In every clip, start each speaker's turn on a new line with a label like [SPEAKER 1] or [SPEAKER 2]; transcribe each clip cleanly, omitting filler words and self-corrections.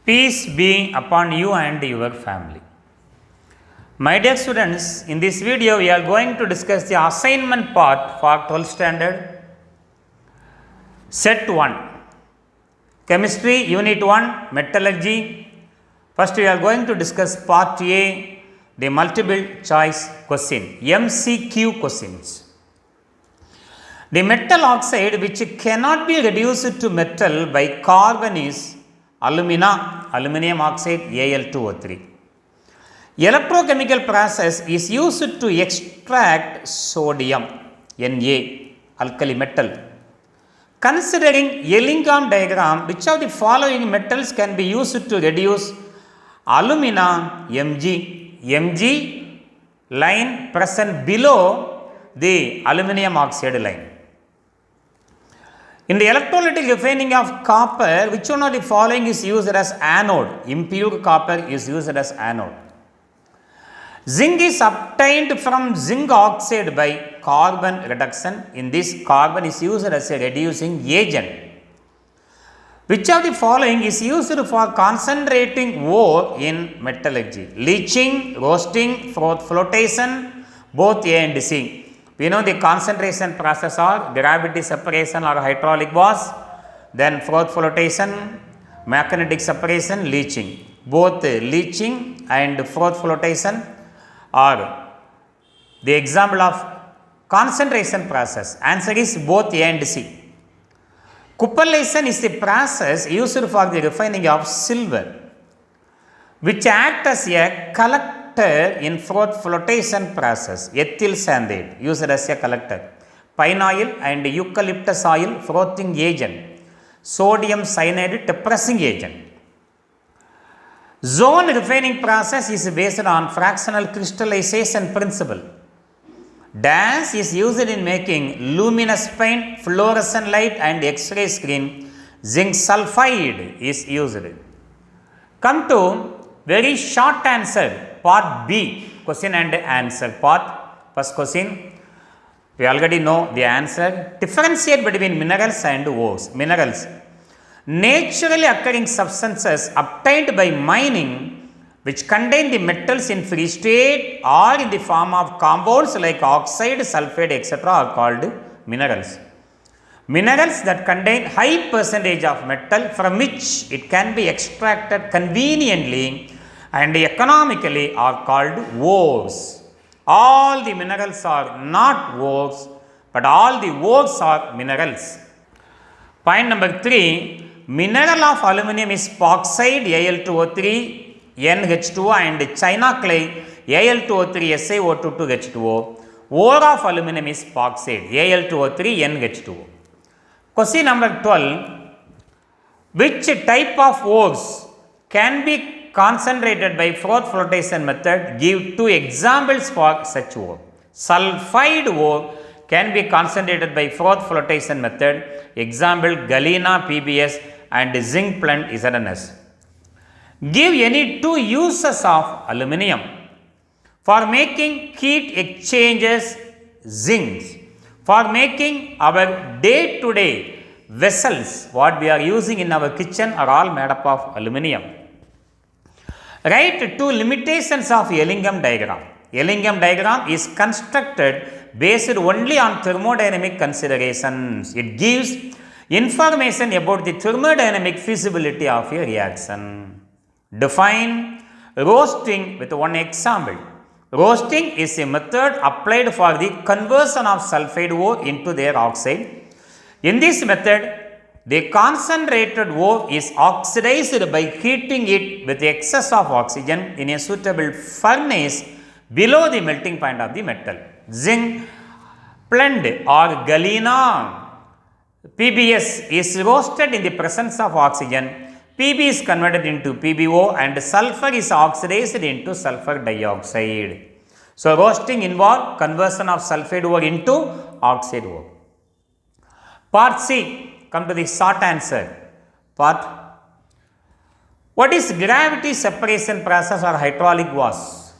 [SPEAKER 1] Peace be upon you and your family. My dear students, in this video we are going to discuss the assignment part for 12th standard, set 1, chemistry, unit 1, metallurgy. First we are going to discuss part A, the multiple choice question, MCQ questions. The metal oxide which cannot be reduced to metal by carbon is aluminum oxide Al2O3. Electrochemical process is used to extract sodium Na, alkali metal. Considering Ellingham diagram, which of the following metals can be used to reduce alumina Mg? Mg line present below the aluminum oxide line. In the electrolytic refining of copper, which one of the following is used as anode? Impure copper is used as anode. Zinc is obtained from zinc oxide by carbon reduction. In this, carbon is used as a reducing agent. Which of the following is used for concentrating ore in metallurgy? Leaching, roasting, froth, flotation, both A and C. We know the concentration process or gravity separation or hydraulic was, then froth flotation, magnetic separation, leaching. Both leaching and froth flotation are the example of concentration process. Answer is both A and C. Cupellation is the process used for the refining of silver, which acts as a collector in froth flotation process. Ethyl sandate used as a collector. Pine oil and eucalyptus oil frothing agent. Sodium cyanide depressing agent. Zone refining process is based on fractional crystallization principle. Dash is used in making luminous paint, fluorescent light and X-ray screen. Zinc sulfide is used. Come to very short answer, part B, question and answer part. First question, we already know the answer. Differentiate between minerals and ores. Minerals, naturally occurring substances obtained by mining which contain the metals in free state or in the form of compounds like oxide, sulfide, etc. are called minerals. Minerals that contain high percentage of metal from which it can be extracted conveniently and economically are called ores. All the minerals are not ores, but all the ores are minerals. Point number 3, mineral of aluminum is bauxite Al2O3, NH2O and China clay Al2O3, SiO2 H2O. Ore of aluminum is bauxite Al2O3, NH2O. Question number 12, which type of ores can be concentrated by froth flotation method? Give 2 examples for such ore. Sulfide ore can be concentrated by froth flotation method. Example, galena PBS and zinc blende ZNS. Give any 2 uses of aluminum for making heat exchangers, zincs. For making our day-to-day vessels, what we are using in our kitchen are all made up of aluminum. Write 2 limitations of Ellingham diagram. Ellingham diagram is constructed based only on thermodynamic considerations. It gives information about the thermodynamic feasibility of a reaction. Define roasting with 1 example. Roasting is a method applied for the conversion of sulfide ore into their oxide. In this method, the concentrated ore is oxidized by heating it with excess of oxygen in a suitable furnace below the melting point of the metal. Zinc blende or galena PBS is roasted in the presence of oxygen. Pb is converted into PbO and sulfur is oxidized into sulfur dioxide. So, roasting involves conversion of sulfide ore into oxide ore. Part C, come to the short answer. What is gravity separation process or hydraulic wash?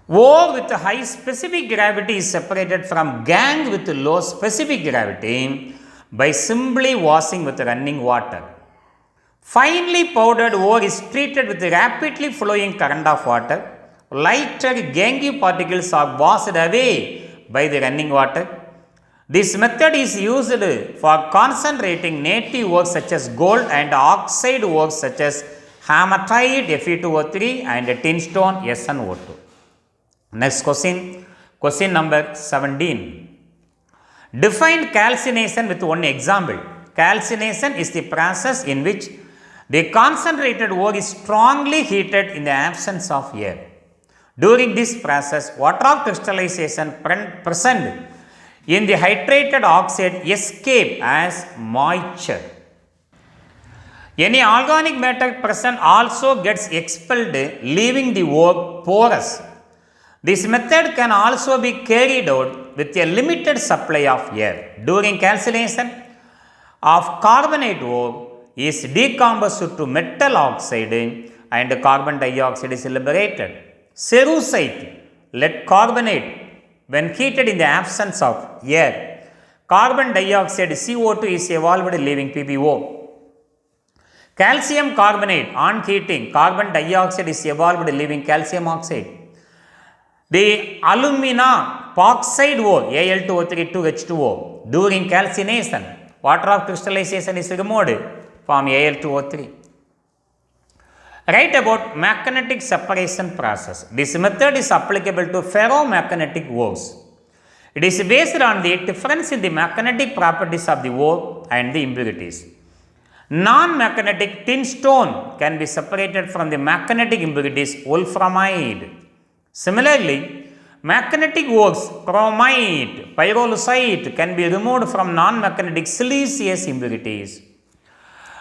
[SPEAKER 1] Ore with high specific gravity is separated from gangue with low specific gravity by simply washing with running water. Finely powdered ore is treated with rapidly flowing current of water. Lighter gangue particles are washed away by the running water. This method is used for concentrating native ores such as gold and oxide ores such as hematite Fe2O3 and tinstone SnO2. Next question number 17. Define calcination with one example. Calcination is the process in which the concentrated ore is strongly heated in the absence of air. During this process, water of crystallization present in the hydrated oxide escape as moisture. Any organic matter present also gets expelled, leaving the ore porous. This method can also be carried out with a limited supply of air. During calcination of carbonate ore is decomposed to metal oxide and carbon dioxide is liberated. Cerussite, lead carbonate, when heated in the absence of air, carbon dioxide CO2 is evolved leaving PbO. Calcium carbonate, on heating, carbon dioxide is evolved leaving calcium oxide. The alumina oxide ore, Al2O3 2H2O, during calcination, water of crystallization is removed from Al2O3. Write about magnetic separation process. This method is applicable to ferromagnetic ores. It is based on the difference in the magnetic properties of the ore and the impurities. Non-magnetic tin stone can be separated from the magnetic impurities wolframide. Similarly, magnetic ores chromite, pyrolusite can be removed from non-magnetic siliceous impurities.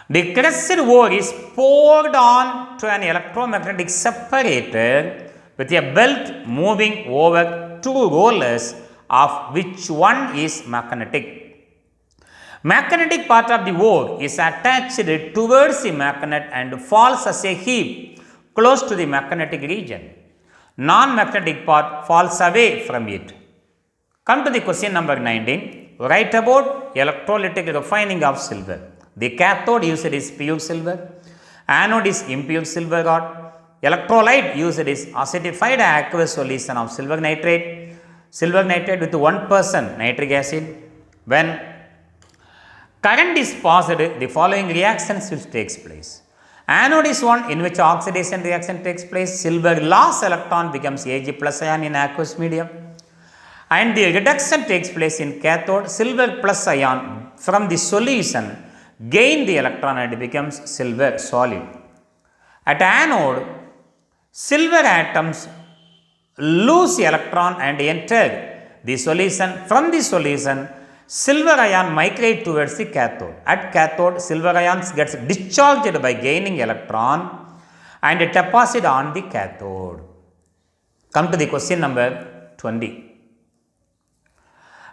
[SPEAKER 1] The crushed ore is poured on to an electromagnetic separator with a belt moving over two rollers, of which one is magnetic. Magnetic part of the ore is attached towards the magnet and falls as a heap close to the magnetic region. Non-magnetic part falls away from it. Come to the question number 19. Write about electrolytic refining of silver. The cathode used is pure silver. Anode is impure silver rod. Electrolyte used is acidified aqueous solution of silver nitrate. Silver nitrate with 1% nitric acid. When current is passed, the following reactions will take place. Anode is one in which oxidation reaction takes place. Silver lost electron becomes Ag plus ion in aqueous medium. And the reduction takes place in cathode. Silver plus ion from the solution gain the electron and becomes silver solid. At anode, silver atoms lose electron and enter the solution. From the solution, silver ion migrate towards the cathode. At cathode, silver ions gets discharged by gaining electron and deposit on the cathode. Come to the question number 20.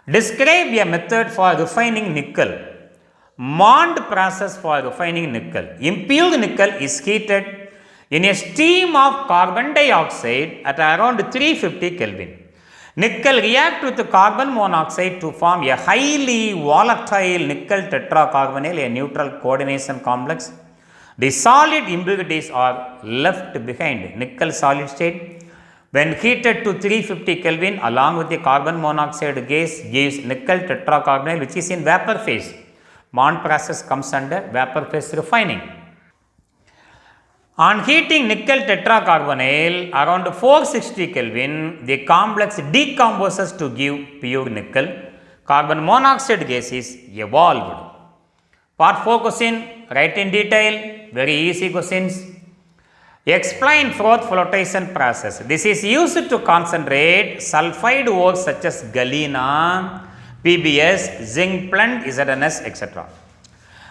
[SPEAKER 1] Describe a method for refining nickel. Mond process for refining nickel. Impure nickel is heated in a stream of carbon dioxide at around 350 Kelvin. Nickel react with carbon monoxide to form a highly volatile nickel tetracarbonyl, a neutral coordination complex. The solid impurities are left behind. Nickel solid state, when heated to 350 Kelvin along with the carbon monoxide gas, gives nickel tetracarbonyl, which is in vapor phase. Mond process comes under vapor phase refining. On heating nickel tetracarbonyl around 460 Kelvin, the complex decomposes to give pure nickel. Carbon monoxide gas is evolved. Part 4 question, write in detail, very easy questions. Explain froth flotation process. This is used to concentrate sulfide ores such as galena, PBS, zinc blende, ZNS, etc.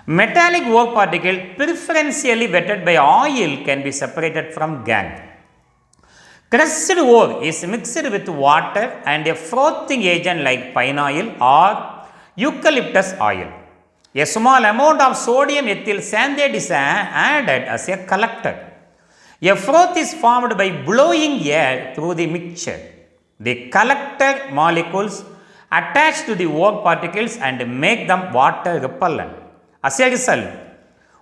[SPEAKER 1] Metallic ore particle preferentially wetted by oil can be separated from gangue. Crushed ore is mixed with water and a frothing agent like pine oil or eucalyptus oil. A small amount of sodium ethyl sandate is added as a collector. A froth is formed by blowing air through the mixture. The collector molecules attach to the ore particles and make them water repellent. As a result,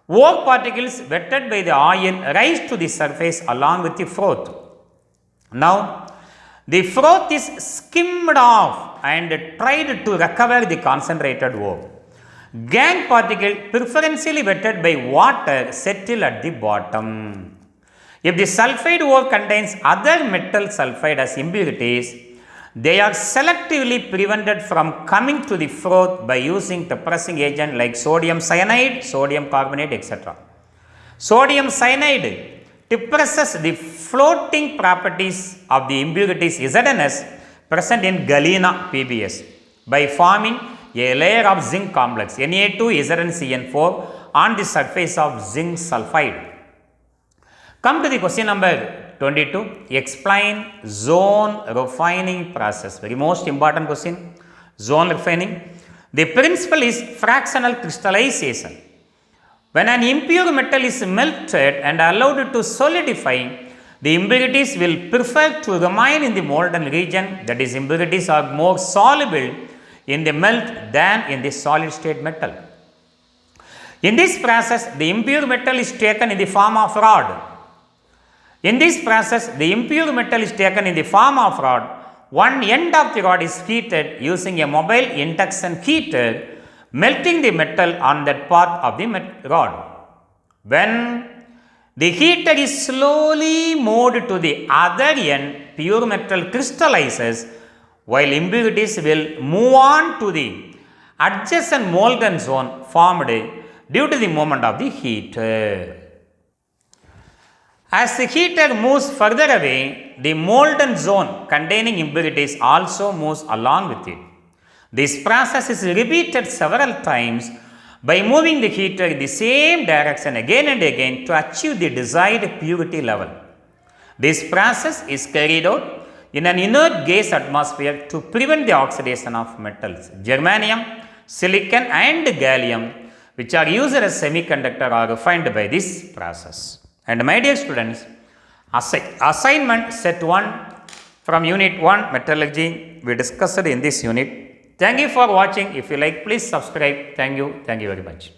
[SPEAKER 1] Ore particles wetted by the oil rise to the surface along with the froth. Now, the froth is skimmed off and tried to recover the concentrated ore. Gangue particle preferentially wetted by water settle at the bottom. If the sulfide ore contains other metal sulfide as impurities, they are selectively prevented from coming to the froth by using depressing agent like sodium cyanide, sodium carbonate, etc. Sodium cyanide depresses the floating properties of the impurities ZNS present in galena PBS by forming a layer of zinc complex Na2ZnCN4 on the surface of zinc sulfide. Come to the question number 22. Explain zone refining process. Very most important question. Zone refining. The principle is fractional crystallization. When an impure metal is melted and allowed to solidify, the impurities will prefer to remain in the molten region. That is, impurities are more soluble in the melt than in the solid state metal. In this process, the impure metal is taken in the form of rod. In this process, the impure metal is taken in the form of rod. One end of the rod is heated using a mobile induction heater, melting the metal on that part of the rod. When the heater is slowly moved to the other end, pure metal crystallizes, while impurities will move on to the adjacent molten zone formed due to the movement of the heater. As the heater moves further away, the molten zone containing impurities also moves along with it. This process is repeated several times by moving the heater in the same direction again and again to achieve the desired purity level. This process is carried out in an inert gas atmosphere to prevent the oxidation of metals. Germanium, silicon and gallium, which are used as semiconductor, are refined by this process. And my dear students, assignment set 1 from unit 1 metallurgy we discussed in this unit. Thank you for watching. If you like, please subscribe. Thank you very much.